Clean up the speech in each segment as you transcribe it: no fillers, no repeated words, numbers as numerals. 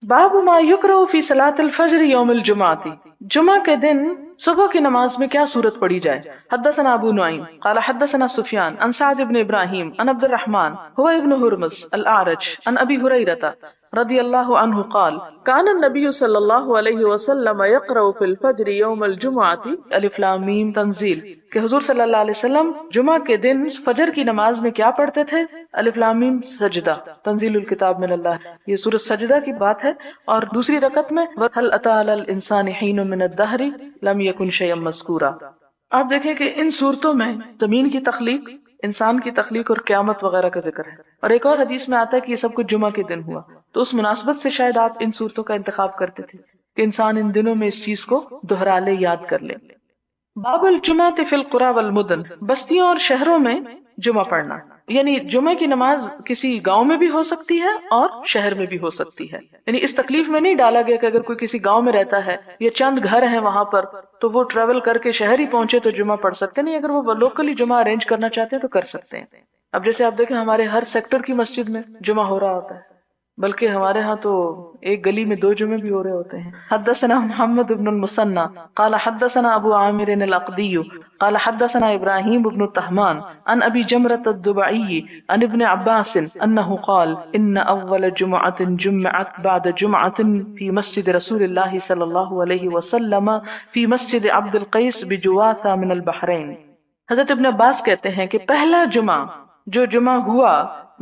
باب ما یکرہ فی صلاۃ الفجر یوم الجمعۃ، جمعہ کے دن صبح کی نماز میں کیا صورت پڑھی جائے۔ حدثنا ابو نعیم قال حدثنا سفیان عن سعد بن ابراہیم عن عبد الرحمن هو ابن ہرمز الاعرج عن ابی ہریرہ رضی اللہ عنہ قال کان النبی صلی اللہ علیہ وسلم یقرأ فی الفجر یوم الجمعۃ الف لام میم تنزیل، کہ حضور صلی اللہ علیہ وسلم جمعہ کے دن فجر کی نماز میں کیا پڑھتے تھے؟ الف لام میم سجدہ، تنزیل الکتاب من اللہ، یہ سورۃ سجدہ کی بات ہے۔ اور دوسری رکعت میں هل اتى على الانسان حین من الدہر لم یکن شیئا مذکورا۔ آپ دیکھیں کہ ان صورتوں میں زمین کی تخلیق، انسان کی تخلیق اور قیامت وغیرہ کا ذکر ہے، اور ایک اور حدیث میں آتا ہے کہ یہ سب کچھ جمعہ کے دن ہوا، تو اس مناسبت سے شاید آپ ان صورتوں کا انتخاب کرتے تھے کہ انسان ان دنوں میں اس چیز کو دہرا لے، یاد کر لے۔ باب الجمعۃ فی القری والمدن، بستیوں اور شہروں میں جمعہ پڑھنا، یعنی جمعہ کی نماز کسی گاؤں میں بھی ہو سکتی ہے اور شہر میں بھی ہو سکتی ہے، یعنی اس تکلیف میں نہیں ڈالا گیا کہ اگر کوئی کسی گاؤں میں رہتا ہے یا چند گھر ہیں وہاں پر تو وہ ٹریول کر کے شہر ہی پہنچے تو جمعہ پڑھ سکتے نہیں، اگر وہ لوکلی جمعہ ارینج کرنا چاہتے ہیں تو کر سکتے ہیں۔ اب جیسے آپ دیکھیں ہمارے ہر سیکٹر کی مسجد میں جمعہ ہو رہا ہوتا ہے، بلکہ ہمارے ہاں تو ایک گلی میں 2 جمعے بھی ہو رہے ہوتے ہیں۔ حدثنا محمد بن المثنى قال حدثنا ابو عامر العقدی قال حدثنا ابراہیم بن طہمان عن ابی جمرۃ الضبعی عن ابن عباس انه قال ان اول جمعۃ جمعت بعد جمعۃ في مسجد رسول اللہ صلی اللہ علیہ وسلم في مسجد عبد القیس بجواثہ من البحرین۔ حضرت ابن عباس کہتے ہیں کہ پہلا جمعہ جو جمعہ ہوا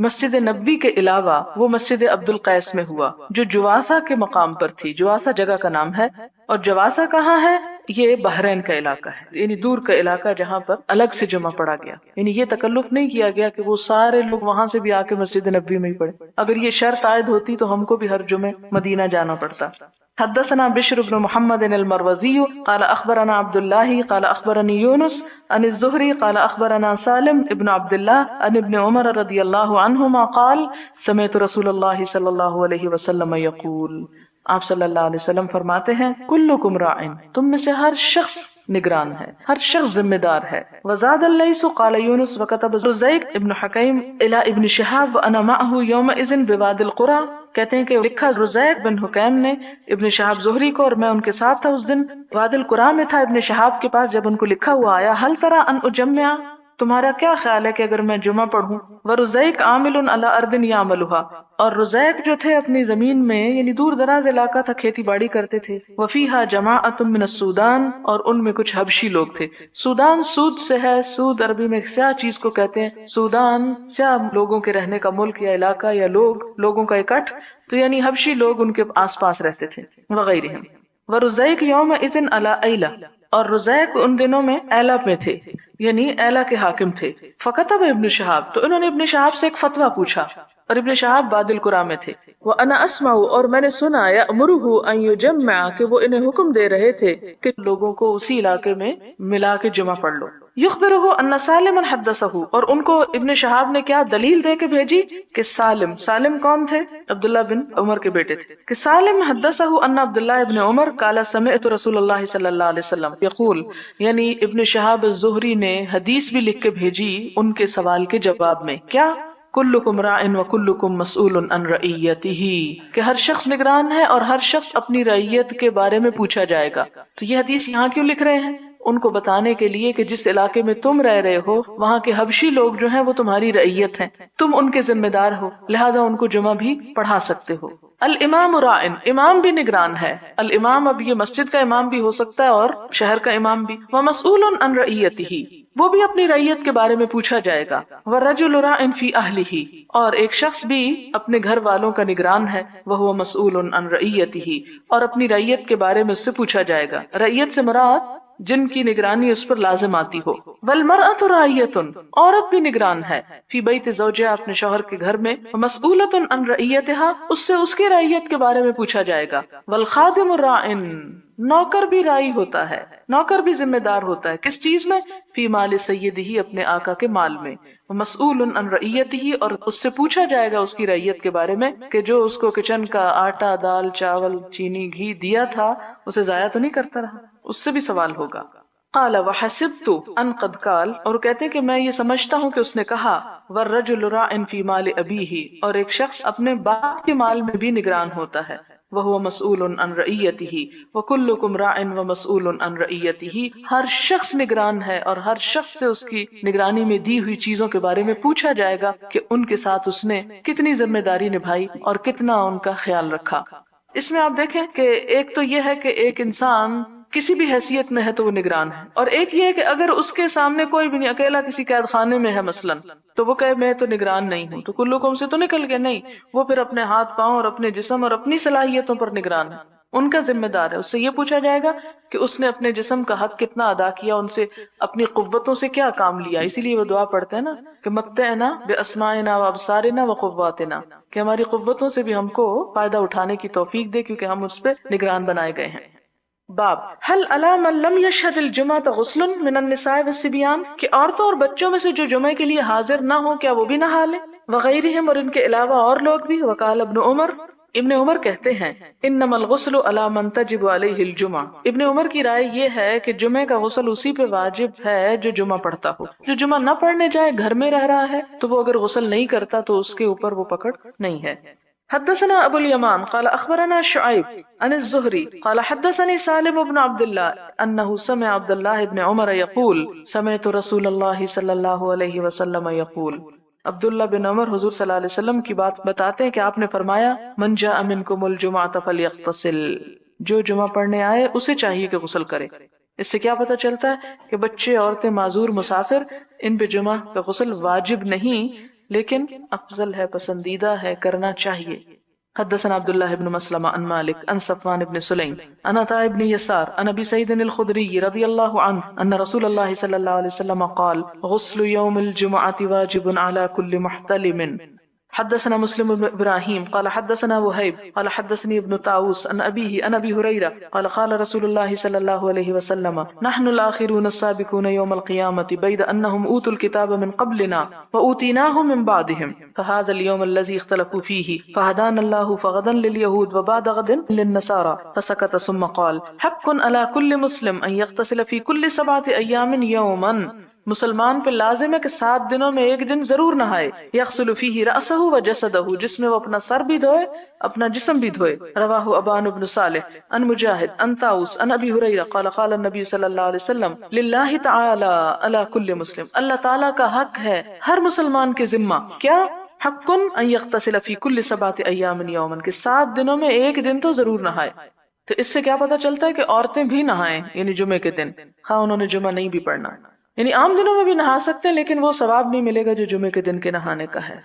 مسجد نبی کے علاوہ وہ مسجد عبد القیس میں ہوا، جو جواسہ کے مقام پر تھی۔ جواسہ جگہ کا نام ہے، اور جواسہ کہاں ہے؟ یہ بحرین کا علاقہ ہے، یعنی دور کا علاقہ جہاں پر الگ سے جمعہ پڑھا گیا، یعنی یہ تکلف نہیں کیا گیا کہ وہ سارے لوگ وہاں سے بھی آ کے مسجد نبی میں ہی پڑھے۔ اگر یہ شرط عائد ہوتی تو ہم کو بھی ہر جمعے مدینہ جانا پڑتا۔ حدثنا بشر بن محمد المروزی قال اخبرنا عبد الله قال اخبرني يونس عن الزهري قال اخبرنا سالم ابن عبد الله عن ابن عمر رضی اللہ عنہما قال سمعت رسول اللہ صلی اللہ علیہ وسلم یقول، آپ صلی اللہ علیہ وسلم فرماتے ہیں کلکم راعٍ، تم میں سے ہر شخص نگران ہے، ہر شخص ذمہ دار ہے۔ وزاد اللیث قال یونس وكتب رزیق ابن حکیم الى ابن شہاب وانا معه یومئذ بوادی القری، کہتے ہیں کہ لکھا رزیق بن حکیم نے ابن شہاب زہری کو، اور میں ان کے ساتھ تھا اس دن، وادی القری میں تھا ابن شہاب کے پاس، جب ان کو لکھا ہوا آیا هل ترى ان اجمع، تمہارا کیا خیال ہے کہ اگر میں جمعہ پڑھوں؟ وَرُزَيْقْ عَامِلٌ عَلَىٰ أَرْضٍ يَعْمَلُهَا، اور رزیق جو تھے اپنی زمین میں یعنی دور دراز علاقہ تھا، کھیتی باڑی کرتے تھے۔ وَفِيهَا جَمَاعَةٌ مِّنَ السُّودَانِ، اور ان میں کچھ حبشی لوگ تھے۔ سودان سود سے ہے، سود عربی میں سیاہ چیز کو کہتے ہیں، سودان سیاہ لوگوں کے رہنے کا ملک یا علاقہ یا لوگوں کا اکٹھ، تو یعنی حبشی لوگ ان کے آس پاس رہتے تھے وغیرہ۔ وَرُزَيْقْ يَوْمَئِذٍ عَلَىٰ أَيْلَةٍ، اور رزیق ان دنوں میں ایلا میں تھے، یعنی ایلا کے حاکم تھے۔ فکتب ابن شہاب، تو انہوں نے ابن شہاب سے ایک فتویٰ پوچھا، اور ابن شہاب بادی القری میں تھے۔ وَأَنَا أَسْمَعُ، اور میں نے سنا، يَأْمُرُهُ أَن يُجَمِّعَ، کہ وہ انہیں حکم دے رہے تھے کہ لوگوں کو اسی علاقے میں ملا کے جمعہ پڑھ لو۔ يُخْبِرُهُ أَنَّ سَالِمًا حَدَّثَهُ، اور ان کو ابن شہاب نے کیا دلیل دے کے بھیجی کہ سالم کون تھے؟ عبداللہ بن عمر کے بیٹے تھے، کہ سالم حدثه أن عبداللہ ابن عمر قال سمعت رسول اللہ صلی اللہ علیہ وسلم یقول، یعنی ابن شہاب الزہری نے حدیث بھی لکھ کے بھیجی ان کے سوال کے جواب میں، کیا؟ کلکم راع وکلکم مسئول عن رعیتہ، کہ ہر شخص نگران ہے اور ہر شخص اپنی رعیت کے بارے میں پوچھا جائے گا۔ تو یہ حدیث یہاں کیوں لکھ رہے ہیں؟ ان کو بتانے کے لیے کہ جس علاقے میں تم رہ رہے ہو وہاں کے حبشی لوگ جو ہیں وہ تمہاری رعیت ہیں، تم ان کے ذمہ دار ہو، لہذا ان کو جمعہ بھی پڑھا سکتے ہو۔ الامام راعٍ، امام بھی نگران ہے۔ الامام، اب یہ مسجد کا امام بھی ہو سکتا ہے اور شہر کا امام بھی۔ ومسئول عن رعیتہ، وہ بھی اپنی رعیت کے بارے میں پوچھا جائے گا۔ والرجل راع فی اہلہ، اور ایک شخص بھی اپنے گھر والوں کا نگران ہے۔ وہو مسئول عن رعیتہ، اور اپنی رعیت کے بارے میں اس سے پوچھا جائے گا۔ رعیت سے مراد جن کی نگرانی اس پر لازم آتی ہو۔ والمرأة راعیة، عورت بھی نگران ہے، فی بیت زوجها، اپنے شوہر کے گھر میں۔ مسئولة عن رعیتها، اس سے اس کی رعیت کے بارے میں پوچھا جائے گا۔ والخادم راع، نوکر بھی راعی ہوتا ہے، نوکر بھی ذمہ دار ہوتا ہے، کس چیز میں؟ فی مال سیدہ، اپنے آقا کے مال میں۔ مسئول عن رعیتہ، اور اس سے پوچھا جائے گا اس کی رعیت کے بارے میں کہ جو اس کو کچن کا آٹا، دال، چاول، چینی، گھی دیا تھا اسے ضائع تو نہیں کرتا رہا، اس سے بھی سوال ہوگا۔ قال وحسبت ان قد قال، اور کہتے کہ میں یہ سمجھتا ہوں کہ اس نے کہا والرجل راع فی مال ابیہ، اور ایک شخص اپنے باپ کے مال میں بھی نگران ہوتا ہے۔ وهو مسؤول عن رعیته وكلكم راع ومسؤول عن رعیته. ہر شخص نگران ہے اور ہر شخص سے اس کی نگرانی میں دی ہوئی چیزوں کے بارے میں پوچھا جائے گا کہ ان کے ساتھ اس نے کتنی ذمہ داری نبھائی اور کتنا ان کا خیال رکھا. اس میں آپ دیکھیں کہ ایک تو یہ ہے کہ ایک انسان کسی بھی حیثیت میں ہے تو وہ نگران ہے، اور ایک یہ ہے کہ اگر اس کے سامنے کوئی بھی نہیں، اکیلا کسی قید خانے میں ہے مثلاً، تو وہ کہے میں تو نگران نہیں ہوں، تو کلکم سے تو نکل گیا نہیں، وہ پھر اپنے ہاتھ پاؤں اور اپنے جسم اور اپنی صلاحیتوں پر نگران ہے، ان کا ذمہ دار ہے. اس سے یہ پوچھا جائے گا کہ اس نے اپنے جسم کا حق کتنا ادا کیا، ان سے اپنی قوتوں سے کیا کام لیا. اسی لیے وہ دعا پڑھتے ہیں نا کہ متعنا باسماعنا وابصارنا وقواتنا، کہ ہماری قوتوں سے بھی ہم کو فائدہ اٹھانے کی توفیق دے، کیونکہ ہم اس پہ نگران بنائے گئے ہیں. باب هل علی من لم یشهد الجمعة غسل من النساء والصبیان، کہ عورتوں اور بچوں میں سے جو جمعے کے لیے حاضر نہ ہوں کیا وہ بھی نہا لیں، وغیرہم اور ان کے علاوہ اور لوگ بھی. وقال ابن عمر، ابن عمر کہتے ہیں انما الغسل علی من تجب علیہ الجمعہ. ابن عمر کی رائے یہ ہے کہ جمعے کا غسل اسی پہ واجب ہے جو جمعہ پڑھتا ہو. جو جمعہ نہ پڑھنے جائے، گھر میں رہ رہا ہے، تو وہ اگر غسل نہیں کرتا تو اس کے اوپر وہ پکڑ نہیں ہے. حدثنا ابو اليمان قال اخبرنا شعيب عن الزهري قال حدثني سالم بن عبد الله انه سمع عبد الله بن عمر يقول سمعت رسول الله صلى الله عليه وسلم يقول. عبداللہ بن عمر حضور صلی اللہ علیہ وسلم کی بات بتاتے ہیں کہ آپ نے فرمایا من جاء منكم الجمعة فليغتسل، جو جمعہ پڑھنے آئے اسے چاہیے کہ غسل کرے. اس سے کیا پتہ چلتا ہے کہ بچے، عورتیں، معذور، مسافر، ان پہ جمعہ کا غسل واجب نہیں لیکن افضل ہے، پسندیدہ ہے، کرنا چاہیے. حدثنا عبداللہ بن مسلمہ عن مالک عن صفوان بن سلیم عن عطاء بن یسار عن ابی سعید الخدری رضی اللہ عنہ ان رسول اللہ صلی اللہ علیہ وسلم قال غسل یوم الجمعة واجب على كل محتلم. حدثنا مسلم بن ابراہیم قال حدثنا وہیب قال حدثني ابن طاووس عن ابیہ عن ابی ہریرہ قال قال رسول اللہ صلی اللہ علیہ وسلم نحن الاخرون السابقون يوم القیامة بید انہم اوتوا الكتاب من قبلنا واوتیناہ من بعدهم فهذا اليوم الذي اختلفوا فيه فهدانا الله فغدا لليهود وبعد غد للنصارى. فسكت ثم قال حق على كل مسلم ان يغتسل في كل 7 ايام يوما، مسلمان پہ لازم ہے کہ 7 دنوں میں ایک دن ضرور نہائے. یغسل فیہ رأسہ وجسدہ، جس میں وہ اپنا سر بھی دھوئے، اپنا جسم بھی دھوئے. رواہ ابان بن صالح عن مجاہد عن طاووس عن ابی ہریرہ قال قال النبی صلی اللہ علیہ وسلم للہ تعالی علی کل مسلم، اللہ تعالیٰ کا حق ہے ہر مسلمان کے ذمہ. کیا؟ حق ان یغتسل فی کل 7 ایام یوما، کہ 7 دنوں میں ایک دن تو ضرور نہائے. تو اس سے کیا پتہ چلتا ہے کہ عورتیں بھی نہائیں، یعنی جمعے کے دن، ہاں انہوں نے جمعہ نہیں بھی پڑھنا. یعنی عام دنوں میں بھی نہا سکتے ہیں لیکن وہ ثواب نہیں ملے گا جو جمعے کے دن کے نہانے کا ہے.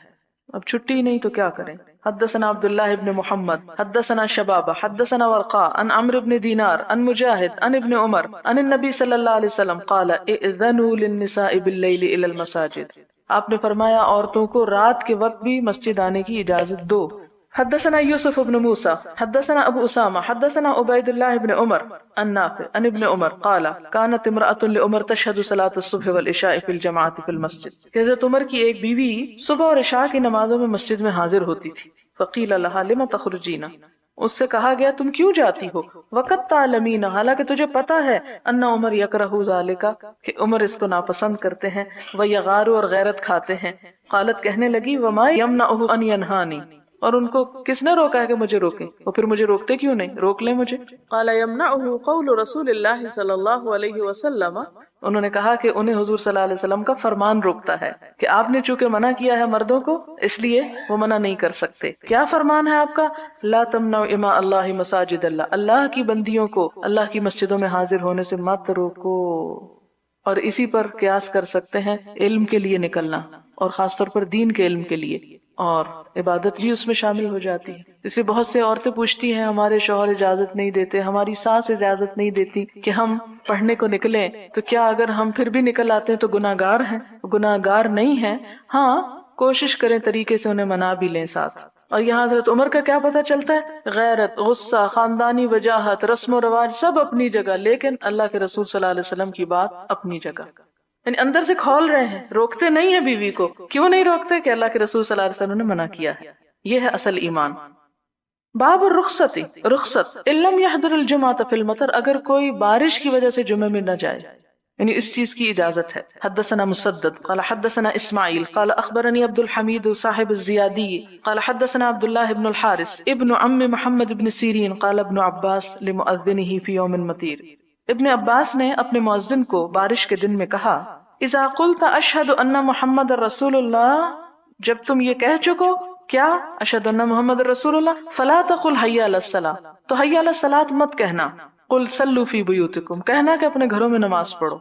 اب چھٹی نہیں تو کیا کریں. حدثنا عبداللہ ابن محمد حدثنا شبابہ حدثنا ورقاء عن عمرو بن دینار عن مجاہد عن ابن عمر عن النبی صلی اللہ علیہ وسلم قال اذنوا للنساء باللیل الى المساجد. آپ نے فرمایا عورتوں کو رات کے وقت بھی مسجد آنے کی اجازت دو. حدثنا یوسف بن موسیٰ حدثنا ابو اسامہ حدثنا عبید اللہ بن عمر عن نافع عن ابن عمر قال كانت امرأة لعمر تشهد صلاة الصبح والعشاء في الجماعة في المسجد. حضرت عمر کی ایک بیوی صبح اور عشاء کی نمازوں میں مسجد میں حاضر ہوتی تھی. فقیل لها لما تخرجین، اس سے کہا گیا تم کیوں جاتی ہو. وقت تعلمین، حالانکہ تجھے پتا ہے ان عمر یکرہ ذالک، کہ عمر اس کو ناپسند کرتے ہیں، ویغار اور غیرت کھاتے ہیں. قالت کہنے لگی وما یمنعہ ان ینہانی، اور ان کو کس نے روکا ہے کہ مجھے روکیں، وہ پھر مجھے روکتے کیوں نہیں، روک لیں مجھے. قال یمنعہ قول رسول اللہ صلی اللہ علیہ وسلم، انہوں نے کہا کہ انہیں حضور صلی اللہ علیہ وسلم کا فرمان روکتا ہے کہ آپ نے چونکہ منع کیا ہے مردوں کو اس لیے وہ منع نہیں کر سکتے. کیا فرمان ہے آپ کا؟ لا تمنعوا اماء اللہ مساجد اللہ، اللہ کی بندیوں کو اللہ کی مسجدوں میں حاضر ہونے سے مت روکو. اور اسی پر قیاس کر سکتے ہیں علم کے لیے نکلنا، اور خاص طور پر دین کے علم کے لیے، اور عبادت بھی اس میں شامل ہو جاتی ہے. اس لیے بہت سے عورتیں پوچھتی ہیں ہمارے شوہر اجازت نہیں دیتے، ہماری ساس اجازت نہیں دیتی کہ ہم پڑھنے کو نکلیں، تو کیا اگر ہم پھر بھی نکل آتے ہیں تو گناہگار ہیں؟ گناہگار نہیں ہیں، ہاں کوشش کریں طریقے سے انہیں منا بھی لیں ساتھ. اور یہاں حضرت عمر کا کیا پتہ چلتا ہے؟ غیرت، غصہ، خاندانی وجاہت، رسم و رواج سب اپنی جگہ، لیکن اللہ کے رسول صلی اللہ علیہ وسلم کی بات اپنی جگہ. یعنی اندر سے کھول رہے ہیں، روکتے نہیں ہیں بیوی کو. کیوں نہیں روکتے؟ کہ اللہ کے رسول صلی اللہ علیہ وسلم نے منع کیا ہے. یہ ہے اصل ایمان. باب الرخصت، رخصت ان لم يحضر الجمعة في المطر، اگر کوئی بارش کی وجہ سے جمعے میں نہ جائے. یعنی اس چیز کی اجازت ہے. حدثنا مسدد قال حدثنا اسماعیل قال اخبرني عبد الحمید صاحب الزیادی قال حدثنا عبد الله بن الحارث ابن عم محمد بن سیرین قال ابن عباس لمؤذنه في يوم مطیر. ابن عباس نے اپنے مؤذن کو بارش کے دن میں کہا اذا قلت اشهد ان محمد رسول اللہ، جب تم یہ کہہ چکو کیا اشهد ان محمد رسول اللہ، فلا تقل حی علی الصلاۃ، تو حی علی الصلاۃ مت کہنا، قل صلوا فی بیوتکم، کہنا کہ اپنے گھروں میں نماز پڑھو.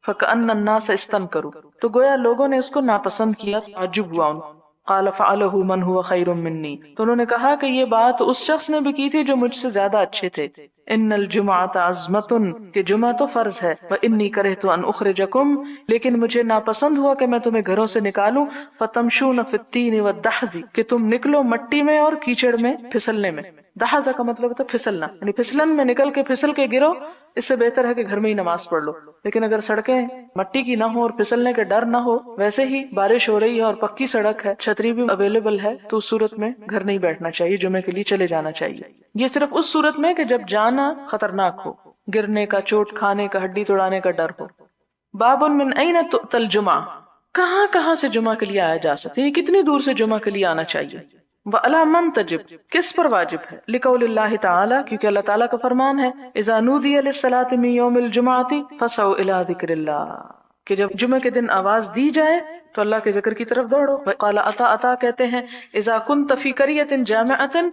فکأن الناس استنکروا، تو گویا لوگوں نے اس کو ناپسند کیا، تعجب ہوا ان. قال فعلہ من هو خیر منی، تو انہوں نے کہا کہ یہ بات اس شخص نے بھی کی تھی جو مجھ سے زیادہ اچھے تھے. ان الجمعۃ عظمۃ، کہ جمعہ تو فرض ہے، وانی کرہت ان اخرجکم، لیکن مجھے ناپسند ہوا کہ میں تمہیں گھروں سے نکالوں. فتمشون فی الطین والدحض، کہ تم نکلو مٹی میں اور کیچڑ میں، پھسلنے میں. دحض کا مطلب ہوتا ہے پھسلنا، یعنی پھسلن میں نکل کے پھسل کے گرو، اس سے بہتر ہے کہ گھر میں ہی نماز پڑھ لو. لیکن اگر سڑکیں مٹی کی نہ ہو اور پھسلنے کا ڈر نہ ہو، ویسے ہی بارش ہو رہی ہے اور پکی سڑک ہے، چھتری بھی اویلیبل ہے، تو اس صورت میں گھر نہیں بیٹھنا چاہیے، جمعے کے لیے چلے جانا چاہیے. یہ صرف اس صورت میں کہ جب جانا خطرناک ہو، گرنے کا، چوٹ کھانے کا، ہڈی توڑانے کا ڈر ہو. باب من این تؤتی الجمعہ، کہاں کہاں سے جمعہ کے لیے آیا جا سکتا ہے، کتنی دور سے جمعہ کے لیے آنا چاہیے. وَعَلَى مَنْ تَجِبْ، کس پر واجب ہے، لِقَوْلِ اللَّهِ تَعَالَى، کیونکہ اللہ تعالیٰ کا فرمان ہے اِذَا نُودِيَ لِلصَّلَاةِ مِنْ يَوْمِ الْجُمْعَةِ فَاسْعَوْا إِلَىٰ ذِكْرِ اللَّهِ، کہ جب جمعہ کے دن آواز دی جائے تو اللہ کے ذکر کی طرف دوڑو. قال عطا کہتے ہیں اذا كنت في قرية جامعة،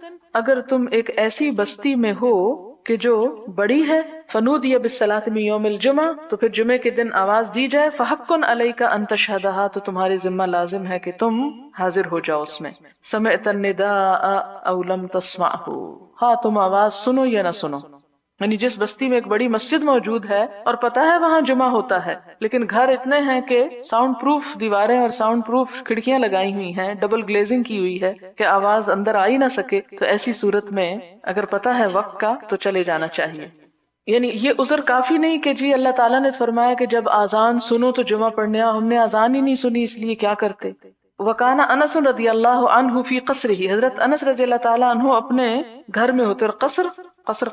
اگر تم ایک ایسی بستی میں ہو کہ جو بڑی ہے، فنودی بالصلاة من یوم الجمعہ، تو پھر جمعے کے دن آواز دی جائے، فحق علیک ان تشہدھا، تو تمہارے ذمہ لازم ہے کہ تم حاضر ہو جاؤ اس میں. سمعت النداء او لم تسمعہ، ہاں تم آواز سنو یا نہ سنو. یعنی جس بستی میں ایک بڑی مسجد موجود ہے اور پتہ ہے وہاں جمعہ ہوتا ہے، لیکن گھر اتنے ہیں کہ ساؤنڈ پروف دیواریں اور ساؤنڈ پروف کھڑکیاں لگائی ہوئی ہیں، ڈبل گلیزنگ کی ہوئی ہے کہ آواز اندر آ ہی نہ سکے، تو ایسی صورت میں اگر پتہ ہے وقت کا تو چلے جانا چاہیے. یعنی یہ عذر کافی نہیں کہ جی اللہ تعالیٰ نے فرمایا کہ جب آذان سنو تو جمعہ پڑھنے آؤ، ہم نے آذان ہی نہیں سنی اس لیے کیا کرتے. وکانا انس رضی اللہ عنہ فی قصرہ، حضرت انس رضی اللہ تعالیٰ عنہ اپنے گھر میں ہوتے، اور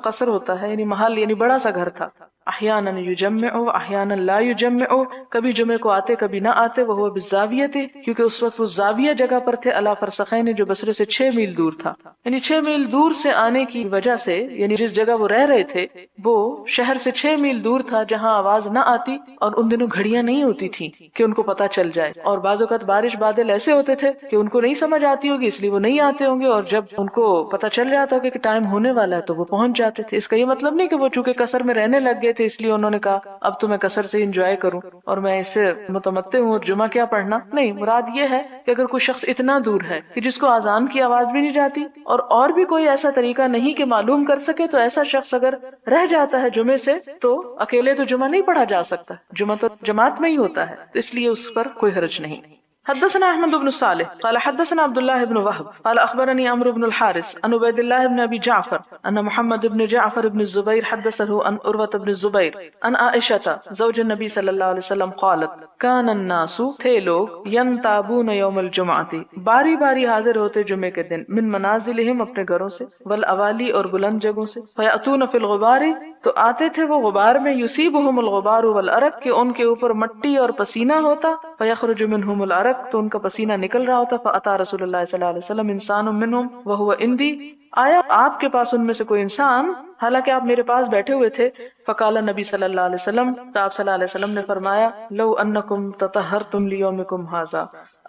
قصر ہوتا ہے یعنی محل، یعنی بڑا سا گھر تھا. احیانا یجمع احیانا لا یجمع، کبھی جمعے کو آتے کبھی نہ آتے. وہ بالزاویہ، کیونکہ اس وقت وہ زاویہ جگہ پر تھے، علی فرسخین، جو بصرے سے 6 میل دور تھا. یعنی 6 میل دور سے آنے کی وجہ سے، یعنی جس جگہ وہ رہ رہے تھے وہ شہر سے 6 میل دور تھا جہاں آواز نہ آتی، اور ان دنوں گھڑیاں نہیں ہوتی تھی کہ ان کو پتہ چل جائے. اور بعض اوقات بارش بادل ایسے ہوتے تھے کہ ان کو نہیں سمجھ آتی ہوگی اس لیے وہ نہیں آتے ہوں گے، اور جب ان کو پتہ چل جاتا ہوگا کہ ٹائم ہونے والا ہے تو وہ پہنچ جاتے تھے. اس کا یہ مطلب نہیں کہ وہ چونکہ قصر میں رہنے لگ گئے تھے اس لیے انہوں نے کہا اب تو میں قصر سے انجوائے کروں اور میں اس سے متمتع ہوں اور جمعہ کیا پڑھنا. نہیں، مراد یہ ہے کہ اگر کوئی شخص اتنا دور ہے کہ جس کو اذان کی آواز بھی نہیں جاتی اور بھی کوئی ایسا طریقہ نہیں کہ معلوم کر سکے، تو ایسا شخص اگر رہ جاتا ہے جمعے سے تو اکیلے تو جمعہ نہیں پڑھا جا سکتا، جمعہ تو جماعت میں ہی ہوتا ہے، اس لیے اس پر کوئی حرج نہیں. حدثنا احمد بن صالح قال حدثنا عبد الله بن وهب قال اخبرني عمرو بن الحارث عن عبيد الله بن ابي جعفر ان محمد بن جعفر بن الزبير حدثه عن عروة بن الزبير عن عائشة زوج النبي صلى الله عليه وسلم قالت كان الناس، تھے لوگ، ينتابون يوم الجمعة، باری باری حاضر ہوتے جمعے کے دن، من منازلهم، اپنے گھروں سے، والاوالی، اور بلند جگہوں سے، فيأتون في الغبار، تو آتے تھے وہ غبار میں، يصيبهم الغبار والعرق، کہ ان کے اوپر مٹی اور پسینہ ہوتا، فيخرج منهم العرق، تو ان کا پسینہ نکل رہا ہوتا. فاتا رسول اللہ صلی اللہ علیہ وسلم انسان منہم وہو عندی، آیا آپ کے پاس ان میں سے کوئی انسان حالانکہ آپ میرے پاس بیٹھے ہوئے تھے. فقال نبی صلی اللہ علیہ وسلم، تو آپ صلی اللہ علیہ وسلم نے فرمایا، لو انکم تطہرتم لیومکم ھذا،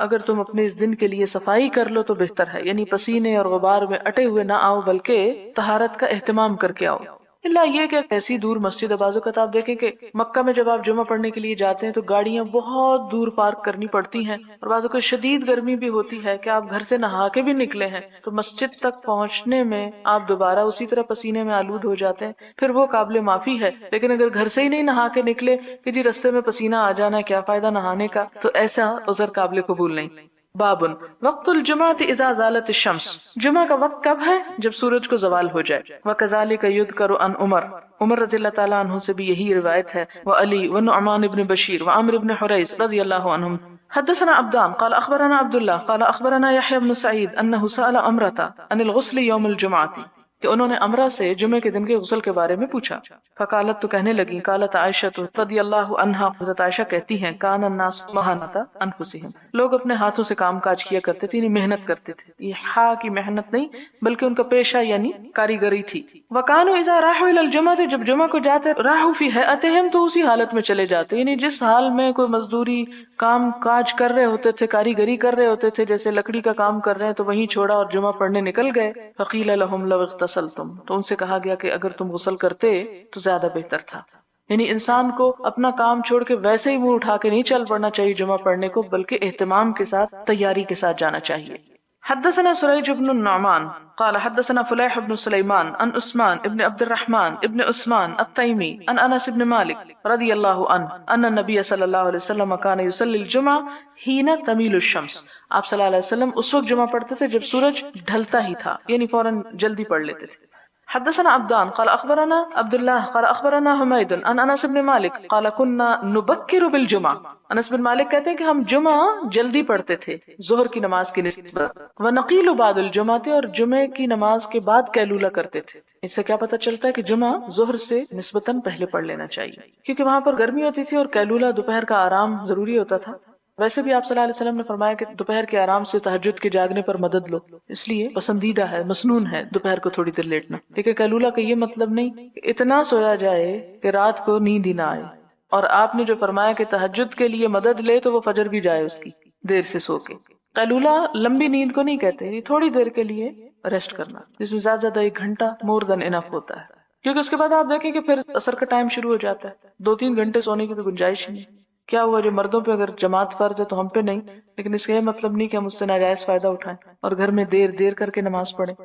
اگر تم اپنے اس دن کے لیے صفائی کر لو تو بہتر ہے. یعنی پسینے اور غبار میں اٹے ہوئے نہ آؤ بلکہ طہارت کا اہتمام کر کے آؤ. اللہ یہ کہ ایسی دور مسجد ہے، بعض اوقات آپ دیکھیں کہ مکہ میں جب آپ جمعہ پڑھنے کے لیے جاتے ہیں تو گاڑیاں بہت دور پارک کرنی پڑتی ہیں، اور بعض اوقات شدید گرمی بھی ہوتی ہے کہ آپ گھر سے نہا کے بھی نکلے ہیں تو مسجد تک پہنچنے میں آپ دوبارہ اسی طرح پسینے میں آلود ہو جاتے ہیں، پھر وہ قابل معافی ہے. لیکن اگر گھر سے ہی نہیں نہا کے نکلے کہ جی رستے میں پسینہ آ جانا ہے، کیا فائدہ نہانے کا، تو ایسا عذر قابل قبول نہیں. بابن وقت الجمعۃ اذا زالت الشمس، جمعہ کا وقت کب ہے؟ جب سورج کو زوال ہو جائے. وکذالک یذکر عن عمر رضی اللہ تعالیٰ عنہ سے بھی یہی روایت ہے، وعلی ونعمان بن بشیر وعمر بن حریث رضی اللہ عنہم. حدثنا عبدان قال اخبرنا عبد الله قال اخبرنا يحيى بن سعيد انه سأل عمرة عن الغسل يوم الجمعة، کہ انہوں نے امرہ سے جمعے کے دن کے غسل کے بارے میں پوچھا. فقالت تو کہنے لگی قالت عائشہ رضی اللہ عنہا حضرت عائشہ کہتی ہیں کان الناس مہانتا انفسہم لوگ اپنے ہاتھوں سے کام کاج کیا کرتے تھے یعنی محنت کرتے تھے. یہ ہا کی محنت نہیں بلکہ ان کا پیشہ یعنی کاریگری تھی. وکانوا اذا راحوا الى الجمعہ جب جمعہ کو جاتے راحوا فی ہیئتہم تو اسی حالت میں چلے جاتے یعنی جس حال میں کوئی مزدوری کام کاج کر رہے ہوتے تھے کاریگری کر رہے ہوتے تھے جیسے لکڑی کا کام کر رہے ہیں تو وہیں چھوڑا اور جمعہ پڑھنے نکل گئے. فقیل لهم لو اغتسلتم تو ان سے کہا گیا کہ اگر تم غسل کرتے تو زیادہ بہتر تھا. یعنی انسان کو اپنا کام چھوڑ کے ویسے ہی منہ اٹھا کے نہیں چل پڑنا چاہیے جمعہ پڑھنے کو بلکہ اہتمام کے ساتھ تیاری کے ساتھ جانا چاہیے. حدثنا سریج بن النعمان قال حدثنا فلیح بن سلیمان عن عثمان ابن عبد الرحمن ابن عثمان التیمی عن انس بن مالک رضی اللہ عنہ ان النبی صلی اللہ علیہ وسلم کان یصلی الجمعہ حین تمیل الشمس. آپ صلی اللہ علیہ وسلم اس وقت جمعہ پڑھتے تھے جب سورج ڈھلتا ہی تھا یعنی فوراً جلدی پڑھ لیتے تھے. حدثنا عبدان قال اخبرنا عبد الله قال اخبرنا حمید عن انس بن مالک قال كنا نبکر بالجمعہ. انس بن مالک کہتے ہیں کہ ہم جمعہ جلدی پڑھتے تھے ظہر کی نماز کی نسبت. ونقیل بعد الجمعہ اور جمعے کی نماز کے بعد قیلولہ کرتے تھے. اس سے کیا پتہ چلتا ہے کہ جمعہ ظہر سے نسبتاً پہلے پڑھ لینا چاہیے کیونکہ وہاں پر گرمی ہوتی تھی اور قیلولہ دوپہر کا آرام ضروری ہوتا تھا. ویسے بھی آپ صلی اللہ علیہ وسلم نے فرمایا کہ دوپہر کے آرام سے تہجد کے جاگنے پر مدد لو اس لیے پسندیدہ ہے مسنون ہے دوپہر کو تھوڑی دیر لیٹنا. ٹھیک ہے قیلولہ کا یہ مطلب نہیں کہ اتنا سویا جائے کہ رات کو نیند ہی نہ آئے. اور آپ نے جو فرمایا کہ تہجد کے لیے مدد لے تو وہ فجر بھی جائے اس کی دیر سے سو کے. قیلولہ لمبی نیند کو نہیں کہتے یہ تھوڑی دیر کے لیے ریسٹ کرنا جس میں زیادہ زیادہ 1 گھنٹہ مور دین انف ہوتا ہے کیونکہ اس کے بعد آپ دیکھیں کہ پھر عصر کا ٹائم شروع ہو جاتا ہے 2-3 گھنٹے سونے کی تو گنجائش ہی نہیں. کیا ہوا جو مردوں پہ اگر جماعت فرض ہے تو ہم پہ نہیں لیکن اس کا یہ مطلب نہیں کہ ہم اس سے ناجائز فائدہ اٹھائیں اور گھر میں دیر دیر کر کے نماز پڑھیں.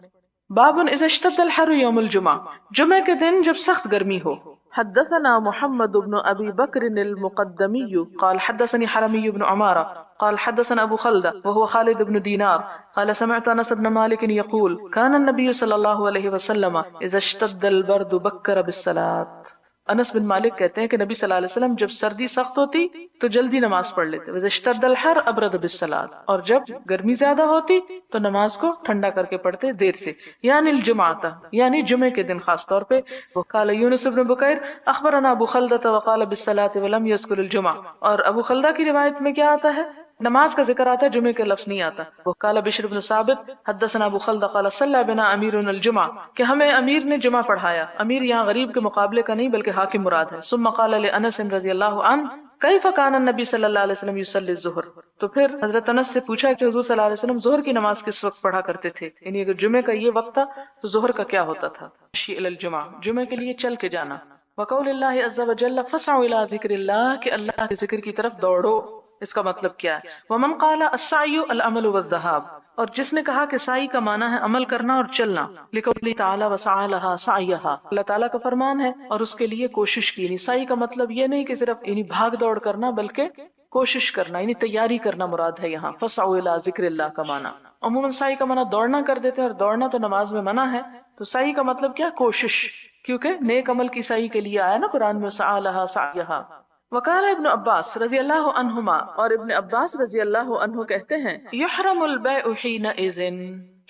باب اذا اشتد الحر یوم الجمعہ جمعے کے دن جب سخت گرمی ہو. حدثنا محمد بن ابی بکر المقدمی قال حدثني حرمي بن عمارة قال حدثنا ابو خلدة وهو خالد بن دينار قال سمعت انس بن مالك يقول كان النبي صلى الله عليه وسلم اذا اشتد البرد بكر بالصلاة. انس بن مالک کہتے ہیں کہ نبی صلی اللہ علیہ وسلم جب سردی سخت ہوتی تو جلدی نماز پڑھ لیتے. وَإِذَا اشْتَدَّ الْحَرُّ أَبْرَدَ بِالصَّلَاةِ اور جب گرمی زیادہ ہوتی تو نماز کو ٹھنڈا کر کے پڑھتے دیر سے یعنی الجمعہ یعنی جمعے کے دن خاص طور پہ. وقال یونس بن بکیر اخبرنا ابو خلدہ وقال بالصلاة ولم يذكر الجمعہ اور ابو خلدہ کی روایت میں کیا آتا ہے نماز کا ذکر آتا ہے جمعے کے لفظ نہیں آتا. وقال بشر بن ثابت حدثنا ابو خلدہ قال صلى بنا اميرنا الجمعہ کہ ہمیں امیر نے جمعہ پڑھایا. امیر یہاں غریب کے مقابلے کا نہیں بلکہ حاکم مراد ہے. ثم قال لانس رضی اللہ عنہ کیف کان النبی صلی اللہ علیہ وسلم یصلی الظہر تو پھر حضرت انس سے پوچھا کہ حضور صلی اللہ علیہ وسلم ظہر کی نماز کس وقت پڑھا کرتے تھے یعنی اگر جمعے کا یہ وقت تھا تو ظہر کا کیا ہوتا تھا. مشی الی الجمعہ جمعے کے لیے چل کے جانا. وقول اللہ عز وجل فسعوا الی ذکر اللہ کہ اللہ کے ذکر کی طرف دوڑو. اس کا مطلب کیا ہے ومن قال السعی العمل والذهاب اور جس نے کہا کہ سعی کا معنی ہے عمل کرنا اور چلنا. لقوله تعالی وسعى لها سعيها اللہ تعالیٰ کا فرمان ہے اور اس کے لیے کوشش کی. یعنی سعی کا مطلب یہ نہیں کہ صرف یعنی بھاگ دوڑ کرنا بلکہ کوشش کرنا یعنی تیاری کرنا مراد ہے یہاں. فسعوا الى ذکر اللہ کا معنی عموماً سعی کا معنی دوڑنا کر دیتے ہیں اور دوڑنا تو نماز میں منع ہے. تو سعی کا مطلب کیا کوشش کیونکہ نیک عمل کی سعی کے لیے آیا نا قرآن میں وسعى لها سعيها. وقال ابن عباس رضی اللہ عنہما اور ابن عباس رضی اللہ عنہ کہتے ہیں یحرم البیع حینئذ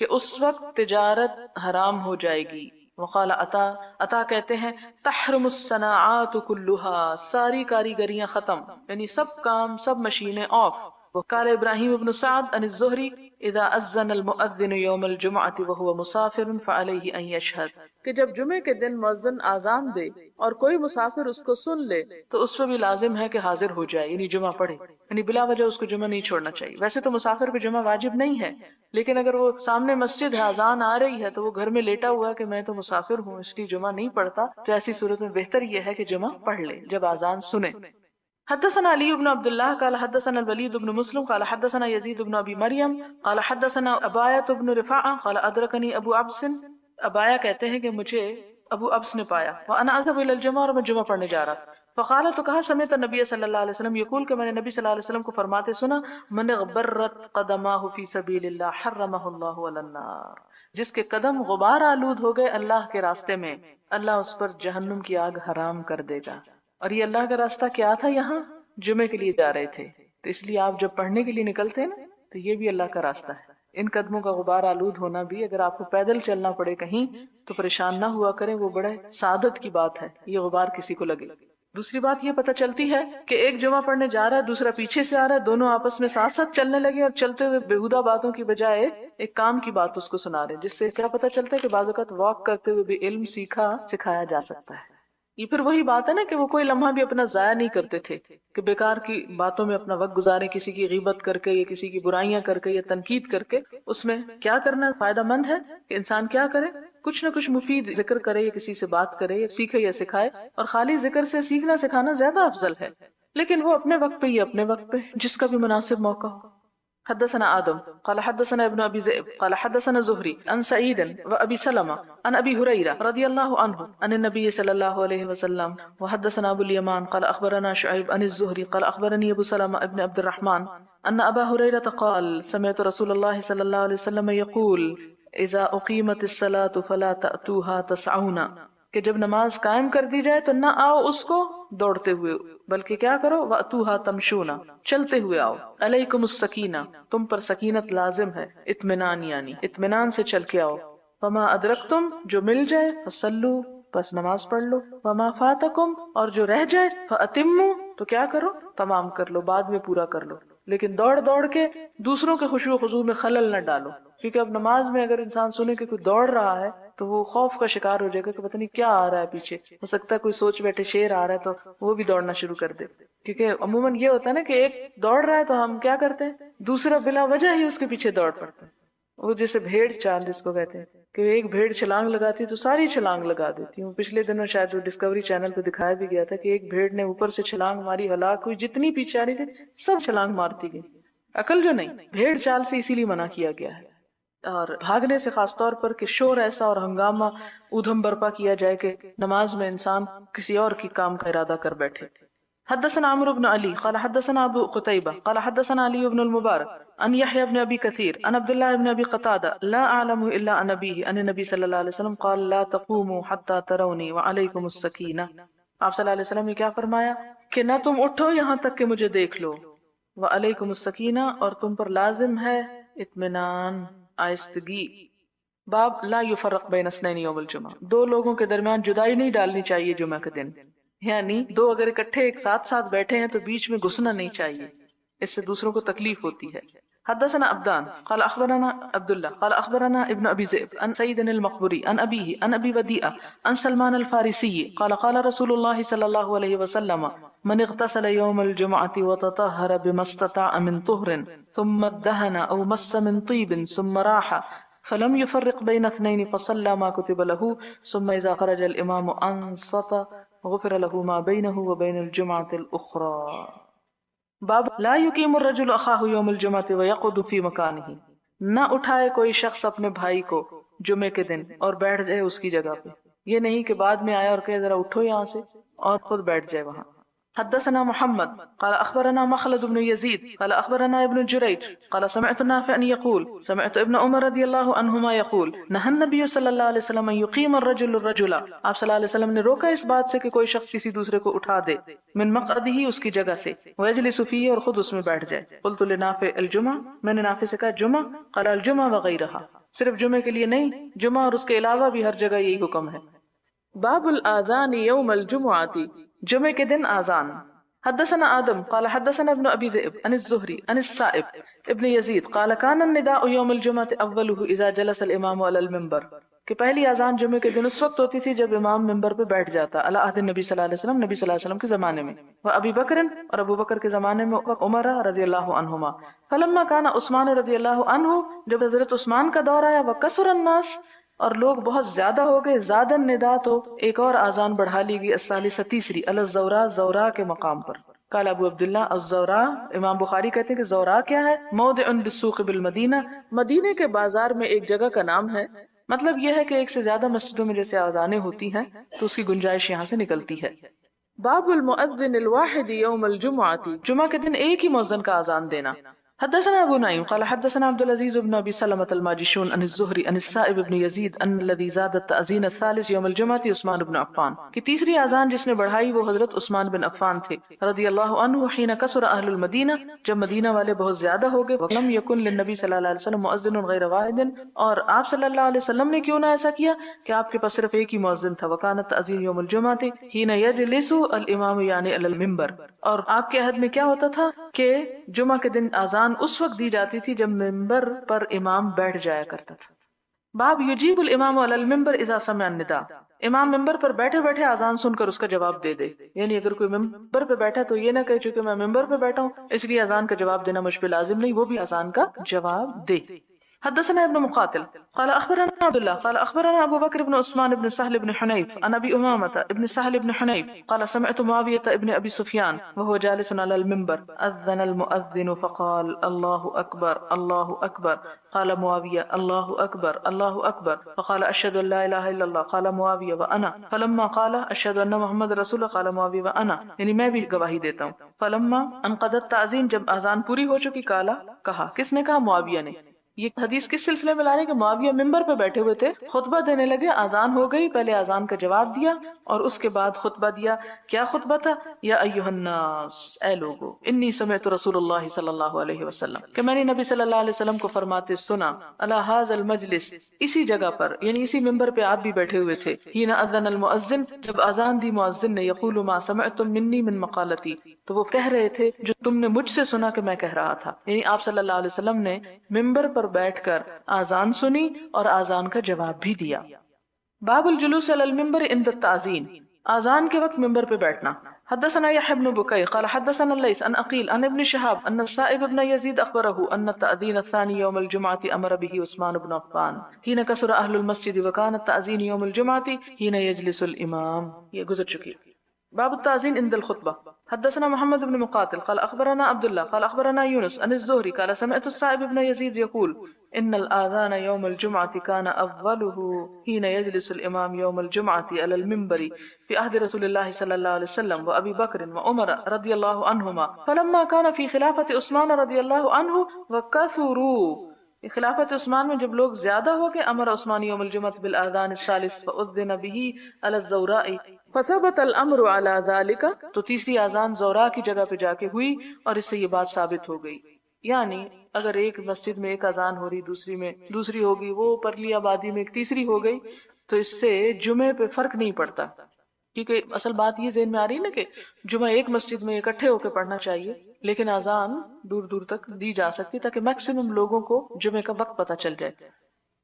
کہ اس وقت تجارت حرام ہو جائے گی. وقال عطا کہتے ہیں تحرم الصناعات كلها ساری کاریگریاں ختم یعنی سب کام سب مشینیں آف. وقال ابراہیم ابن سعد عن الزہری اذا اذن المؤذن یوم الجمعہ وهو مسافر فعلیہ ان یشہد کہ جب جمعے کے دن مؤذن آذان دے اور کوئی مسافر اس کو سن لے تو اس پہ بھی لازم ہے کہ حاضر ہو جائے یعنی جمعہ پڑھے یعنی بلا وجہ اس کو جمعہ نہیں چھوڑنا چاہیے. ویسے تو مسافر پہ جمعہ واجب نہیں ہے لیکن اگر وہ سامنے مسجد ہے آذان آ رہی ہے تو وہ گھر میں لیٹا ہوا کہ میں تو مسافر ہوں اس لیے جمعہ نہیں پڑھتا تو ایسی صورت میں بہتر یہ ہے کہ جمعہ پڑھ لے جب آذان سنے. حدثنا علی بن عبد اللہ قال حدثنا الولید بن مسلم قال حدثنا یزید بن ابی مریم قال حدثنا ابایۃ بن رفاعہ قال ادرکنی ابو ابس ابایا کہتے ہیں کہ مجھے ابو ابس نے پایا وانا اذهب الى الجمعہ اور میں جمعہ پڑھنے جا رہا تھا. فقال تو کہا سمعت النبی صلی اللہ علیہ وسلم یقول کہ میں نے نبی صلی اللہ علیہ وسلم کو فرماتے سنا من غبرت قدماه فی سبیل اللہ حرمہ اللہ علی النار جس کے قدم غبار آلود ہو گئے اللہ کے راستے میں اللہ اس پر جہنم کی آگ حرام کر دے گا. اور یہ اللہ کا راستہ کیا تھا یہاں جمعے کے لیے جا رہے تھے تو اس لیے آپ جب پڑھنے کے لیے نکلتے ہیں نا تو یہ بھی اللہ کا راستہ ہے ان قدموں کا غبار آلود ہونا بھی، اگر آپ کو پیدل چلنا پڑے کہیں تو پریشان نہ ہوا کریں، وہ بڑے سعادت کی بات ہے یہ غبار کسی کو لگے۔ دوسری بات یہ پتہ چلتی ہے کہ ایک جمعہ پڑھنے جا رہا ہے، دوسرا پیچھے سے آ رہا ہے، دونوں آپس میں ساتھ ساتھ چلنے لگے اور چلتے ہوئے بےہودہ باتوں کی بجائے ایک کام کی بات اس کو سنا رہے، جس سے کیا پتہ چلتا ہے کہ بعض اوقات واک کرتے ہوئے بھی علم سیکھا سکھایا جا سکتا ہے۔ یہ پھر وہی بات ہے نا کہ وہ کوئی لمحہ بھی اپنا ضائع نہیں کرتے تھے کہ بیکار کی باتوں میں اپنا وقت گزارے، کسی کی غیبت کر کے یا کسی کی برائیاں کر کے یا تنقید کر کے۔ اس میں کیا کرنا فائدہ مند ہے کہ انسان کیا کرے، کچھ نہ کچھ مفید ذکر کرے یا کسی سے بات کرے یا سیکھے یا سکھائے، اور خالی ذکر سے سیکھنا سکھانا زیادہ افضل ہے، لیکن وہ اپنے وقت پہ ہی اپنے وقت پہ جس کا بھی مناسب موقع ہو۔ حدثنا آدم قال حدثنا ابن ابي ذئب قال حدثنا زهري عن سعيد وابي سلمة عن ابي هريرة رضي الله عنه عن النبي صلى الله عليه وسلم وحدثنا ابو اليمان قال اخبرنا شعيب عن الزهري قال اخبرني ابو سلمة ابن عبد الرحمن ان ابا هريرة قال سمعت رسول الله صلى الله عليه وسلم يقول اذا اقيمت الصلاة فلا تأتوها تسعون، کہ جب نماز قائم کر دی جائے تو نہ آؤ اس کو دوڑتے ہوئے، بلکہ کیا کرو، وَأْتُوهَا تَمْشُونَ، چلتے ہوئے آؤ، علیکم السکینہ، تم پر سکینت لازم ہے، اطمینان یعنی اطمینان سے چل کے آؤ، وما ادرکتم، جو مل جائے، فصلو، بس نماز پڑھ لو، وما فاتکم، اور جو رہ جائے، فاتموا، تو کیا کرو، تمام کر لو، بعد میں پورا کر لو، لیکن دوڑ دوڑ کے دوسروں کے خشوع و خضوع میں خلل نہ ڈالو، کیونکہ اب نماز میں اگر انسان سنے کہ کوئی دوڑ رہا ہے تو وہ خوف کا شکار ہو جائے گا کہ پتہ نہیں کیا آ رہا ہے پیچھے، ہو سکتا ہے کوئی سوچ بیٹھے شیر آ رہا ہے تو وہ بھی دوڑنا شروع کر دے، کیونکہ عموماً یہ ہوتا ہے نا کہ ایک دوڑ رہا ہے تو ہم کیا کرتے ہیں، دوسرا بلا وجہ ہی اس کے پیچھے دوڑ پڑتے ہیں، وہ جیسے بھیڑ چال جس کو کہتے ہیں کہ ایک بھیڑ چھلانگ لگاتی تو ساری چھلانگ لگا دیتی ہوں۔ پچھلے دنوں شاید وہ ڈسکوری چینل پہ دکھایا بھی گیا تھا کہ ایک بھیڑ نے اوپر سے چھلانگ ماری، ہلاک ہوئی، جتنی پیچھے آ رہی تھی سب چھلانگ مارتی گئی، عقل جو نہیں، بھیڑ چال سے اسی لیے منع کیا گیا ہے، اور بھاگنے سے خاص طور پر کہ شور ایسا اور ہنگامہ ادھم برپا کیا جائے کہ نماز میں انسان کسی اور کی کام کا ارادہ کر بیٹھے۔ حدثنا عمرو بن علی قال حدثنا ابو قتيبة قال حدثنا علي بن المبارك عن يحيى بن ابي كثير عن عبد الله بن ابي قتادة لا اعلم الا عن ابيه عن النبي صلى الله عليه وسلم قال لا تقوموا حتى تروني وعليكم السكينة۔ آپ صلی اللہ علیہ وسلم نے کیا فرمایا کہ نہ تم اٹھو یہاں تک کہ مجھے دیکھ لو، وعليكم السكينة، اور تم پر لازم ہے اطمینان، آہستگی۔ باب لا يفرق بین اثنین یوم الجمعہ، دو لوگوں کے درمیان جدائی نہیں ڈالنی چاہیے جمعہ کے دن، یعنی دو اگر اکٹھے ایک ساتھ بیٹھے ہیں تو بیچ میں گھسنا نہیں چاہیے، اس سے دوسروں کو تکلیف ہوتی ہے۔ حدثنا عبدان قال اخبرنا عبد الله قال اخبرنا ابن ابي ذئب عن سعيد المقبري عن ابيه عن ابي وديعة عن سلمان الفارسي قال قال رسول الله صلى الله عليه وسلم من اغتسل يوم الجمعة وتطهر بما استطاع من طهر ثم ادهن او مس من طيب ثم راح فلم يفرق بين اثنين فصلى ما كتب له ثم اذا خرج الامام انصت غفر له ما بينه وبين الجمعة الاخرى۔ باب لا يقيم الرجل اخاه يوم الجمعة ويقعد في مكانه، نہ اٹھائے کوئی شخص اپنے بھائی کو جمعے کے دن اور بیٹھ جائے اس کی جگہ پہ، یہ نہیں کہ بعد میں آیا اور کہے ذرا اٹھو یہاں سے اور خود بیٹھ جائے وہاں۔ حدثنا محمد قال اخبرنا مخلد بن يزيد قال اخبرنا ابن جريج قال سمعت نافعا يقول سمعت ابن عمر رضي الله عنهما يقول نهى النبي صلى الله عليه وسلم ان يقيم الرجل الرجل، آپ صلی اللہ علیہ وسلم نے روکا اس بات سے کہ کوئی شخص کسی دوسرے کو اٹھا دے، من مقعده، اس کی جگہ سے، ويجلس فيه، اور خود اس میں بیٹھ جائے۔ قلت لنافع الجمعہ، میں نے نافع سے کہا جمعہ، قال الجمعہ وغيرها، صرف جمعے کے لیے نہیں، جمعہ اور اس کے علاوہ بھی ہر جگہ یہی حکم ہے۔ باب الاذان یوم الجمعہ، جمعے کے دن اذان۔ حدثنا آدم قال حدثنا ابن ابي ذئب عن الزهري عن السائب ابن يزيد قال كان النداء يوم الجمعة اوله اذا جلس الامام على المنبر، کہ پہلی اذان جمعے کے دن اس وقت ہوتی تھی جب امام منبر پہ بیٹھ جاتا، علی عہد النبی صلی اللہ علیہ وسلم، نبی صلی اللہ علیہ وسلم کے زمانے میں، و ابی بکر، اور ابو بکر کے زمانے میں، عمر رضی اللہ عنہما، فلما كان عثمان رضی اللہ عنہ، جب حضرت عثمان کا دور آیا، وکثر الناس، اور لوگ بہت زیادہ ہو گئے، زاد النداء، تو ایک اور اذان بڑھا لی گئی، الثالثہ، تیسری، علی الزوراء، زوراء کے مقام پر۔ قال ابو عبداللہ الزوراء، امام بخاری کہتے ہیں کہ زوراء کیا ہے؟ موضع بالسوق بالمدینہ، مدینے کے بازار میں ایک جگہ کا نام ہے، مطلب یہ ہے کہ ایک سے زیادہ مسجدوں میں جیسے اذانیں ہوتی ہیں تو اس کی گنجائش یہاں سے نکلتی ہے۔ باب المؤذن الواحد یوم الجمعہ، جمعہ کے دن ایک ہی مؤذن کا اذان دینا۔ حدثنا ابو نعيم قال حدثنا عبد العزيز بن ابي سلمة الماجشون عن الزهري عن السائب بن يزيد ان الذي زاد التأذين الثالث يوم الجمعة عثمان بن عفان، کہ تیسری اذان جس نے بڑھائی وہ حضرت عثمان بن عفان تھے رضی اللہ عنہ، حين كثر اهل المدینہ، جب مدینہ والے بہت زیادہ ہو گئے، ولم يكن للنبي صلی اللہ علیہ وسلم مؤذن غیر واحد، اور آپ صلی اللہ علیہ وسلم نے کیوں نہ ایسا کیا کہ آپ کے پاس صرف ایک ہی مؤذن تھا، وكانت التأذين يوم الجمعة حين يجلس الامام يعني على المنبر، اور آپ کے عہد میں کیا ہوتا تھا کہ جمعہ کے دن اذان اس وقت دی جاتی تھی جب ممبر پر امام بیٹھ جایا کرتا تھا۔ باب یجیب الامام علی المنبر اذا سمع النداء، امام ممبر پر بیٹھے بیٹھے اذان سن کر اس کا جواب دے دے، یعنی اگر کوئی ممبر پہ بیٹھا تو یہ نہ کہے چونکہ میں ممبر پہ بیٹھا ہوں اس لیے اذان کا جواب دینا مجھ پہ لازم نہیں، وہ بھی اذان کا جواب دے۔ حدثنا ابن مقاتل قال اخبرنا عبد الله قال اخبرنا ابو بكر بن عثمان بن سهل بن حنيف عن ابي امامه ابن سهل بن حنيف قال سمعت معاويه ابن ابي سفيان وهو جالس على المنبر اذن المؤذن فقال الله اكبر الله اكبر، قال معاويه الله اكبر الله اكبر، فقال اشهد ان لا اله الا الله، قال معاويه وانا، فلما قال اشهد ان محمد رسول الله قال معاويه وانا، یعنی میں بھی گواہی دیتا ہوں، فلما انقضت التعظیم، جب اذان پوری ہو چکی، کہا کس نے کہا؟ معاویہ نے۔ یہ حدیث کس سلسلے میں لانے کہ معاویہ ممبر پہ بیٹھے ہوئے تھے، خطبہ دینے لگے، اذان ہو گئی، پہلے اذان کا جواب دیا اور اس کے بعد خطبہ دیا۔ کیا خطبہ تھا؟ یا ایھا الناس، اے لوگو، انی سمعت رسول اللہ صلی اللہ علیہ وسلم، کہ میں نے نبی صلی اللہ علیہ وسلم کو فرماتے سنا، علی ھذا المجلس، اسی جگہ پر، یعنی اسی ممبر پہ آپ بھی بیٹھے ہوئے تھے، حین اذن المؤذن، جب اذان دی مؤذن نے، یقول ما سمعتم منی من مقالتی، تو وہ کہہ رہے تھے جو تم نے مجھ سے سنا کہ میں کہہ رہا تھا، یعنی آپ صلی اللہ علیہ وسلم نے ممبر پر بیٹھ کر آذان سنی اور آذان کا جواب بھی دیا۔ باب الجلوس علی المنبر عند التعظیم، آذان کے وقت ممبر پہ بیٹھنا۔ حدثنا يحيى بن بكير قال حدثنا الليث عن عقيل عن ابن شهاب ان السائب بن يزيد اخبره ان التأذين الثاني يوم الجمعة امر به عثمان بن عفان حين كثر اهل المسجد، وكان التأذين يوم الجمعة حين يجلس الامام، یہ گزر چکی۔ باب التعظيم عند الخطبة۔ حدثنا محمد بن مقاتل قال اخبرنا عبد الله قال اخبرنا يونس عن الزهري قال سمعت السائب بن يزيد يقول ان الاذان يوم الجمعة كان اوله حين يجلس الامام يوم الجمعة على المنبر في عهد رسول الله صلى الله عليه وسلم وابي بكر وعمر رضي الله عنهما، فلما كان في خلافة عثمان رضي الله عنه وكثروا، خلافت عثمان میں جب لوگ زیادہ ہو گئے، امر عثمان یوم الجمعة بالاذان الثالث فاذن به على الزوراء فثبت الامر على ذلك، تو تیسری اذان زورا کی جگہ پہ جا کے ہوئی اور اس سے یہ بات ثابت ہو گئی، یعنی اگر ایک مسجد میں ایک اذان ہو رہی، دوسری میں دوسری ہوگی، وہ پرلی آبادی میں ایک تیسری ہو گئی، تو اس سے جمعے پہ فرق نہیں پڑتا، کیونکہ اصل بات یہ ذہن میں آ رہی ہے نا کہ جمعہ ایک مسجد میں اکٹھے ہو کے پڑھنا چاہیے، لیکن اذان دور دور تک دی جا سکتی تاکہ میکسیمم لوگوں کو جمعے کا وقت پتہ چل جائے۔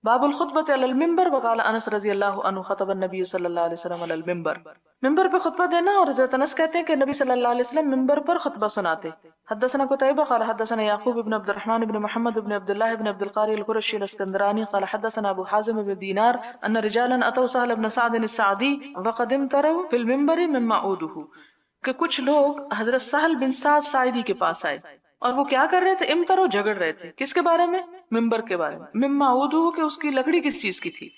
باب الخطبۃ علی المنبر، وقال انس رضی اللہ عنہ خطب النبی صلی اللہ علیہ وسلم علی المنبر، ممبر پہ خطبہ دینا، اور حضرت انس کہتے ہیں کہ نبی صلی اللہ علیہ وسلم ممبر پر خطبہ سناتے۔ حدثنا قتيبة قال حدثنا يعقوب بن عبد الرحمن بن محمد بن عبد الله بن عبد القاري القرشي الاسكندراني قال حدثنا ابو حازم بن دينار ان رجالا اتوا سهل بن سعد الساعدي وقد امتروا في المنبر مما عوده، کہ کچھ لوگ حضرت سہل بن سعد ساعدی کے پاس آئے اور وہ کیا کر رہے تھے؟ امترو، جھگڑ رہے تھے، کس کے بارے میں؟ ممبر کے بارے میں۔ مما عوده، کہ اس کی لکڑی کس چیز کی تھی،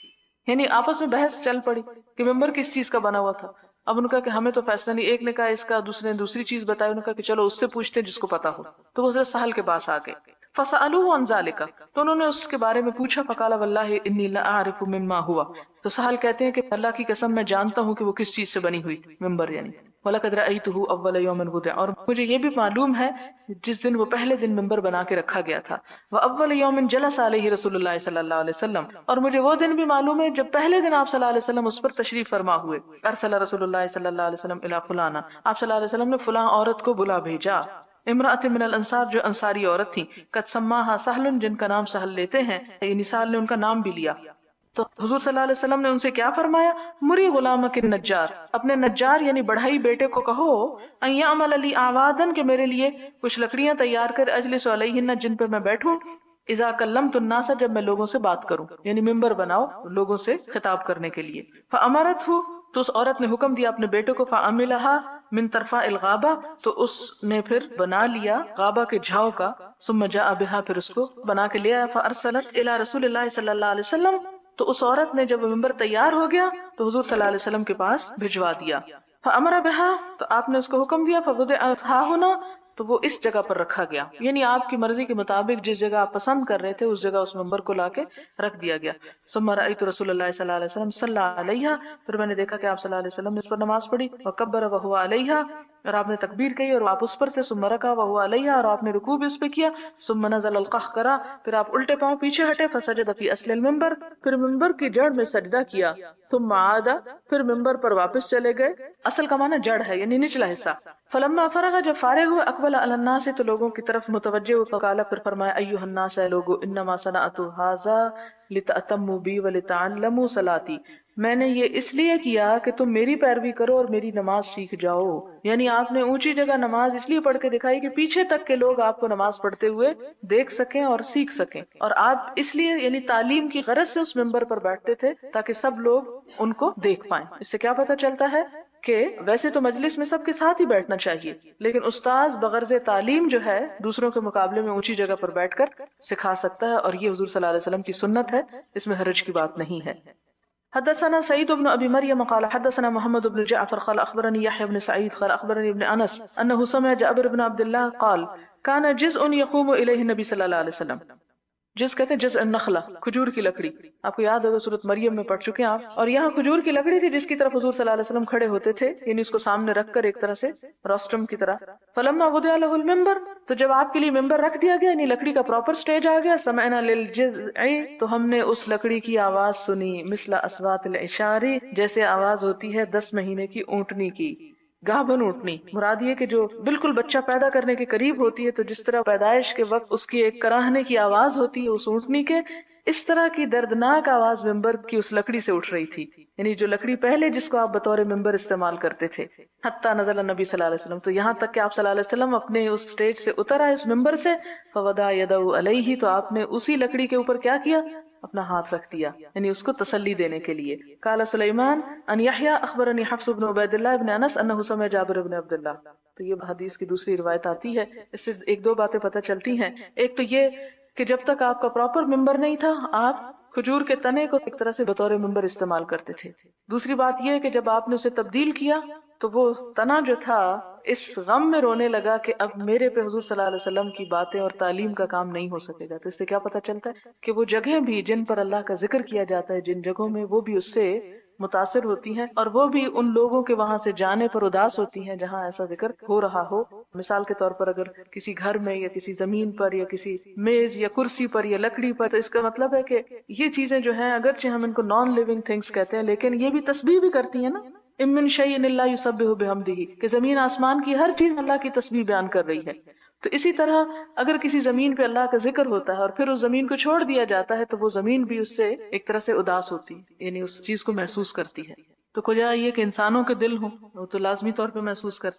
یعنی آپس میں بحث چل پڑی کہ ممبر کس چیز کا بنا ہوا تھا۔ اب ان کا کہ ہمیں تو فیصلہ نہیں، ایک نے کہا اس کا، دوسرے نے دوسری چیز بتائی، انہوں نے کہا کہ چلو اس سے پوچھتے ہیں جس کو پتا ہو، تو وہ حضرت سہل کے پاس آ گئے۔ فسألوه عن ذلك، تو انہوں نے اس کے بارے میں پوچھا، فقال والله انی لا اعرف مما هو، تو سہل کہتے ہیں کہ اللہ کی قسم میں جانتا ہوں کہ وہ کس چیز سے بنی ہوئی تھی، ممبر یعنی۔ وَلَقَدْ رَأَيْتُهُ أَوَّلَ يَوْمٍ وُضِعَ، اور مجھے یہ بھی معلوم ہے جس دن وہ پہلے دن ممبر بنا کے رکھا گیا تھا۔ وَأَوَّلَ يَوْمٍ جَلَسَ عَلَيْهِ رسول اللہ صلی اللہ علیہ وسلم، اور مجھے وہ دن بھی معلوم ہے جب پہلے دن آپ صلی اللہ علیہ وسلم اس پر تشریف فرما ہوئے۔ ارسل رسول اللہ صلی اللہ علیہ وسلم الی فلانا، آپ صلی اللہ علیہ وسلم نے فلاں عورت کو بلا بھیجا، امرأۃ من الانصار، جو انصاری عورت تھی، قد سماها سہل، جن کا نام سہل لیتے ہیں، یعنی سہل نے ان کا نام بھی لیا۔ تو حضور صلی اللہ علیہ وسلم نے ان سے کیا فرمایا؟ مری غلامک النجار، اپنے نجار یعنی بڑھائی بیٹے کو کہو، ان یعمل لی اعوادن، کہ میرے لیے کچھ لکڑیاں تیار کر، اجلس علیہن، جن پہ میں بیٹھوں، اذا کلمت الناس، جب میں لوگوں سے بات کروں، یعنی ممبر بناؤ لوگوں سے خطاب کرنے کے لیے۔ فامرتہ، تو اس عورت نے حکم دیا اپنے بیٹے کو، فعملها من طرفاء الغابہ، تو اس نے پھر بنا لیا غابہ کے جھاؤ کا، ثم جاء بها، پھر اس کو بنا کے لے آیا، فارسلت الى رسول اللہ صلی اللہ علیہ وسلم، تو اس عورت نے جب ممبر تیار ہو گیا تو حضور صلی اللہ علیہ وسلم کے پاس بھجوا دیا۔ فامر بها، تو آپ نے اس کو حکم دیا، فوضع ها هنا، تو وہ اس جگہ پر رکھا گیا، یعنی آپ کی مرضی کے مطابق جس جگہ آپ پسند کر رہے تھے اس جگہ اس ممبر کو لا کے رکھ دیا گیا. ثم رأيت رسول اللہ صلی اللہ علیہ وسلم صلی علیہا، پھر میں نے دیکھا کہ آپ صلی اللہ علیہ وسلم نے اس پر نماز پڑھی. وکبر وهو علیہا، اور آپ نے تکبیر کہی اور آپ اس پر تھے. ثم رکع وهو علیہا، اور آپ نے رکوع بھی اس پہ کیا. ثم نزل القہقرہ، پھر آپ الٹے پاؤں پیچھے ہٹے. فسجد فی اصل المنبر، پھر ممبر کی جڑ میں سجدہ کیا. ثم عاد، پھر ممبر پر واپس چلے گئے. اصل کا معنی جڑ ہے یعنی نچلا حصہ. فلما فرغ، جب فارغ ہوئے، اقبل علی الناس، تو لوگوں کی طرف متوجہ ہوئے. فقال، پھر فرمایا، ایھا الناس، اے لوگو، انما صنعت ھذا لتأتموا بی ولتعلموا صلاتی، میں نے یہ اس لیے کیا کہ تم میری پیروی کرو اور میری نماز سیکھ جاؤ. یعنی آپ نے اونچی جگہ نماز اس لیے پڑھ کے دکھائی کہ پیچھے تک کے لوگ آپ کو نماز پڑھتے ہوئے دیکھ سکیں اور سیکھ سکیں. اور آپ اس لیے یعنی تعلیم کی غرض سے اس ممبر پر بیٹھتے تھے تاکہ سب لوگ ان کو دیکھ پائیں. اس سے کیا پتہ چلتا ہے کہ ویسے تو مجلس میں سب کے ساتھ ہی بیٹھنا چاہیے، لیکن استاذ بغرض تعلیم جو ہے دوسروں کے مقابلے میں اونچی جگہ پر بیٹھ کر سکھا سکتا ہے، اور یہ حضور صلی اللہ علیہ وسلم کی سنت ہے، اس میں حرج کی بات نہیں ہے. حدثنا سعيد بن ابي مريم قال حدثنا محمد بن جعفر قال اخبرني يحيى بن سعيد قال اخبرني ابن انس انه سمع جابر بن عبد الله قال كان جزء يقوم اليه النبي صلى الله عليه وسلم. جس کہتے ہیں جزء النخلہ، کھجور کی لکڑی. آپ کو یاد ہوگا سورۃ مریم میں پڑھ چکے ہیں آپ. اور یہاں کھجور کی لکڑی تھی جس کی طرف حضور صلی اللہ علیہ وسلم کھڑے ہوتے تھے، یعنی اس کو سامنے رکھ کر ایک طرح سے روسٹم کی طرح. فلما وضع له المنبر، تو جب آپ کے لیے ممبر رکھ دیا گیا، یعنی لکڑی کا پراپر سٹیج آ گیا. سمعنا للجزع، تو ہم نے اس لکڑی کی آواز سنی. مثل اصوات العشار، جیسے آواز ہوتی ہے 10 مہینے کی اونٹنی کی. گاہبن اونٹنی مراد یہ کہ جو بالکل بچہ پیدا کرنے کے قریب ہوتی ہے، تو جس طرح پیدائش کے وقت اس کی ایک کراہنے کی آواز ہوتی ہے اس اونٹنی کے، اس طرح کی دردناک آواز ممبر کی اس لکڑی سے اٹھ رہی تھی، یعنی جو لکڑی پہلے جس کو آپ بطور ممبر استعمال کرتے تھے. حتی نزل النبی صلی اللہ علیہ وسلم، تو یہاں تک کہ آپ صلی اللہ علیہ وسلم اپنے اس سٹیج سے اتر آئے اس ممبر سے. فوضع یدہ علیہ، تو آپ نے اسی لکڑی کے اوپر کیا کیا؟ اپنا ہاتھ رکھ دیا، یعنی اس کو تسلی دینے کے لیے. قال سلیمان ان یحییٰ اخبرنی حفص بن عبید اللہ بن انس انہ سمع جابر بن عبد اللہ. تو یہ حدیث کی دوسری روایت آتی ہے. اس سے ایک دو باتیں پتہ چلتی ہیں. ایک تو یہ کہ جب تک آپ کا پراپر ممبر نہیں تھا، آپ کھجور کے تنے کو ایک طرح سے بطور ممبر استعمال کرتے تھے. دوسری بات یہ کہ جب آپ نے اسے تبدیل کیا تو وہ تنا جو تھا اس غم میں رونے لگا کہ اب میرے پہ حضور صلی اللہ علیہ وسلم کی باتیں اور تعلیم کا کام نہیں ہو سکے گا. تو اس سے کیا پتہ چلتا ہے کہ وہ جگہیں بھی جن پر اللہ کا ذکر کیا جاتا ہے، جن جگہوں میں، وہ بھی اس سے متاثر ہوتی ہیں، اور وہ بھی ان لوگوں کے وہاں سے جانے پر اداس ہوتی ہیں جہاں ایسا ذکر ہو رہا ہو. مثال کے طور پر اگر کسی گھر میں یا کسی زمین پر یا کسی میز یا کرسی پر یا لکڑی پر، تو اس کا مطلب ہے کہ یہ چیزیں جو ہیں اگرچہ ہم ان کو نان لیونگ تھنگس کہتے ہیں، لیکن یہ بھی تسبیح بھی کرتی ہیں نا. ام من شیء الا یسبح بحمدہ، کہ زمین آسمان کی ہر چیز اللہ کی تسبیح بیان کر رہی ہے. تو اسی طرح اگر کسی زمین پہ اللہ کا ذکر ہوتا ہے اور پھر اس زمین کو چھوڑ دیا جاتا ہے، تو وہ زمین بھی اس سے ایک طرح سے اداس ہوتی ہے، یعنی اس چیز کو محسوس کرتی ہے. تو کجا یہ کہ انسانوں کے دل ہوں، وہ تو لازمی طور پہ محسوس کرتے